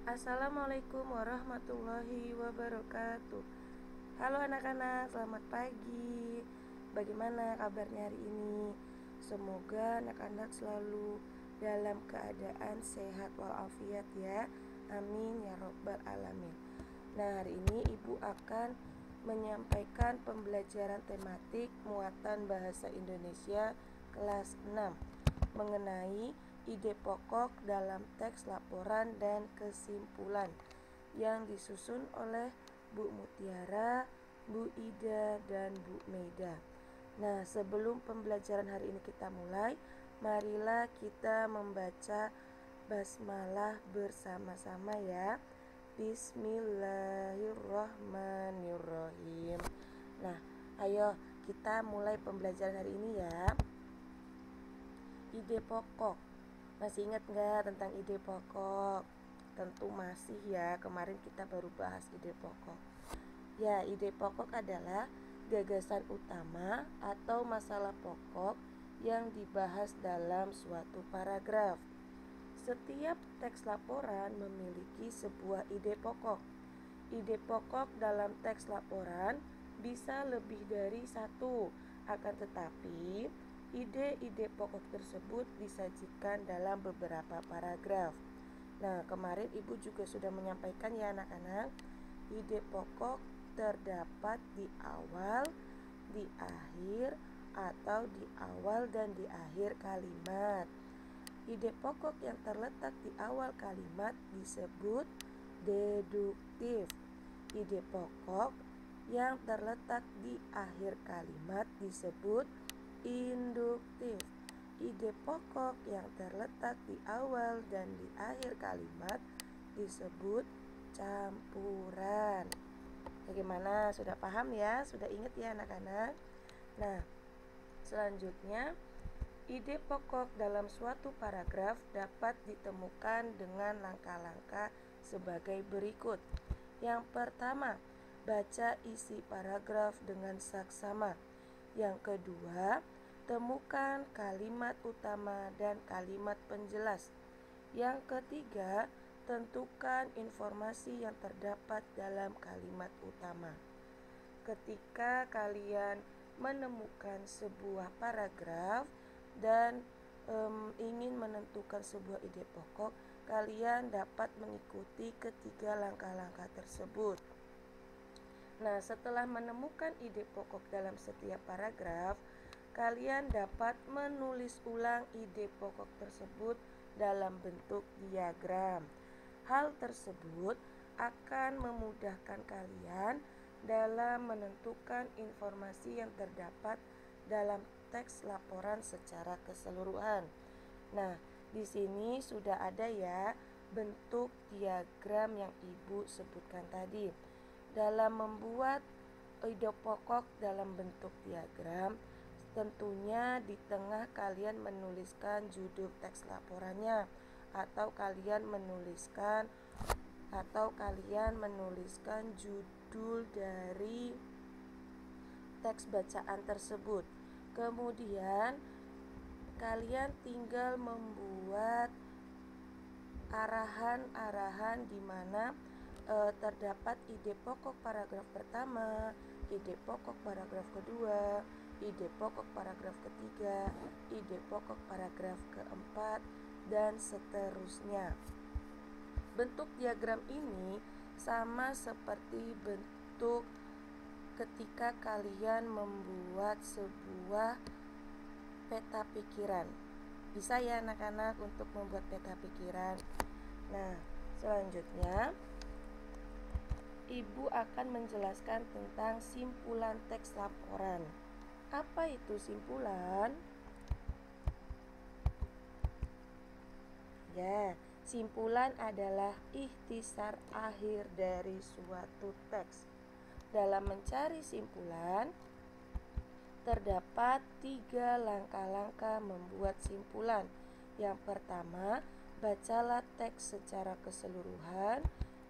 Assalamualaikum warahmatullahi wabarakatuh. Halo anak-anak, selamat pagi. Bagaimana kabarnya hari ini? Semoga anak-anak selalu dalam keadaan sehat walafiat ya. Amin ya robbal alamin. Nah, hari ini Ibu akan menyampaikan pembelajaran tematik muatan bahasa Indonesia kelas 6 mengenai ide pokok dalam teks laporan dan kesimpulan yang disusun oleh Bu Mutiara, Bu Ida, dan Bu Meida. Nah, sebelum pembelajaran hari ini kita mulai, marilah kita membaca basmalah bersama-sama ya. Bismillahirrahmanirrahim. Nah, ayo kita mulai pembelajaran hari ini ya. Ide pokok. Masih ingat nggak tentang ide pokok? Tentu masih ya, kemarin kita baru bahas ide pokok. Ya, ide pokok adalah gagasan utama atau masalah pokok yang dibahas dalam suatu paragraf. Setiap teks laporan memiliki sebuah ide pokok. Ide pokok dalam teks laporan bisa lebih dari satu, akan tetapi ide-ide pokok tersebut disajikan dalam beberapa paragraf. Nah, kemarin Ibu juga sudah menyampaikan ya anak-anak, ide pokok terdapat di awal, di akhir, atau di awal dan di akhir kalimat. Ide pokok yang terletak di awal kalimat disebut deduktif. Ide pokok yang terletak di akhir kalimat disebut induktif. Ide pokok yang terletak di awal dan di akhir kalimat disebut campuran. Bagaimana? Sudah paham ya? Sudah ingat ya anak-anak? Nah, selanjutnya ide pokok dalam suatu paragraf dapat ditemukan dengan langkah-langkah sebagai berikut. Yang pertama, baca isi paragraf dengan saksama. Yang kedua, temukan kalimat utama dan kalimat penjelas. Yang ketiga, tentukan informasi yang terdapat dalam kalimat utama. Ketika kalian menemukan sebuah paragraf dan ingin menentukan sebuah ide pokok, kalian dapat mengikuti ketiga langkah-langkah tersebut. Nah, setelah menemukan ide pokok dalam setiap paragraf, kalian dapat menulis ulang ide pokok tersebut dalam bentuk diagram. Hal tersebut akan memudahkan kalian dalam menentukan informasi yang terdapat dalam teks laporan secara keseluruhan. Nah, di sini sudah ada ya bentuk diagram yang Ibu sebutkan tadi. Dalam membuat ide pokok dalam bentuk diagram, tentunya di tengah kalian menuliskan judul teks laporannya atau kalian menuliskan judul dari teks bacaan tersebut. Kemudian kalian tinggal membuat arahan-arahan di mana terdapat ide pokok paragraf pertama, ide pokok paragraf kedua, ide pokok paragraf ketiga, ide pokok paragraf keempat, dan seterusnya. Bentuk diagram ini sama seperti bentuk ketika kalian membuat sebuah peta pikiran. Bisa ya anak-anak untuk membuat peta pikiran. Nah, selanjutnya Ibu akan menjelaskan tentang simpulan teks laporan. Apa itu simpulan? Ya, simpulan adalah ikhtisar akhir dari suatu teks. Dalam mencari simpulan, terdapat 3 langkah-langkah membuat simpulan. Yang pertama, bacalah teks secara keseluruhan.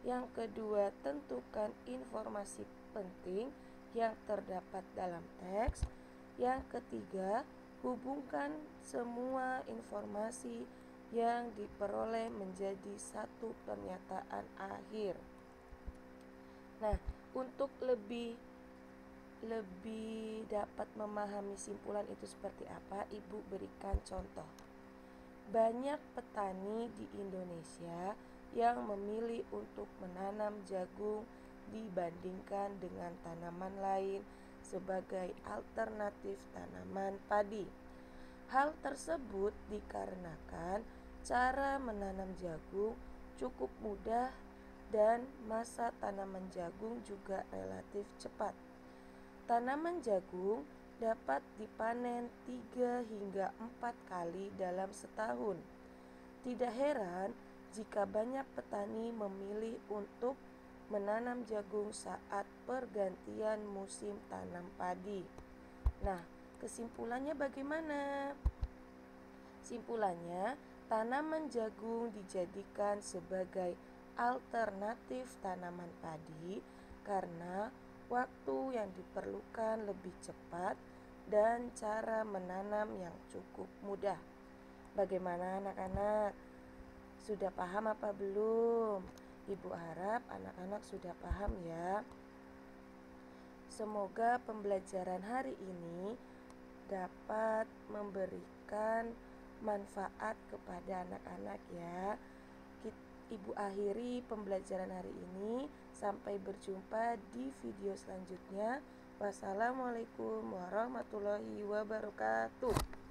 Yang kedua, tentukan informasi penting yang terdapat dalam teks. Yang ketiga, hubungkan semua informasi yang diperoleh menjadi satu pernyataan akhir. Nah, untuk lebih dapat memahami simpulan itu seperti apa, Ibu berikan contoh. Banyak petani di Indonesia yang memilih untuk menanam jagung dibandingkan dengan tanaman lain sebagai alternatif tanaman padi. Hal tersebut dikarenakan cara menanam jagung cukup mudah dan masa tanaman jagung juga relatif cepat. Tanaman jagung dapat dipanen 3 hingga 4 kali dalam setahun. Tidak heran jika banyak petani memilih untuk menanam jagung saat pergantian musim tanam padi. Nah, kesimpulannya bagaimana? Simpulannya, tanaman jagung dijadikan sebagai alternatif tanaman padi karena waktu yang diperlukan lebih cepat dan cara menanam yang cukup mudah. Bagaimana anak-anak? Sudah paham apa belum? Ibu harap anak-anak sudah paham ya. Semoga pembelajaran hari ini dapat memberikan manfaat kepada anak-anak ya. Ibu akhiri pembelajaran hari ini. Sampai berjumpa di video selanjutnya. Wassalamualaikum warahmatullahi wabarakatuh.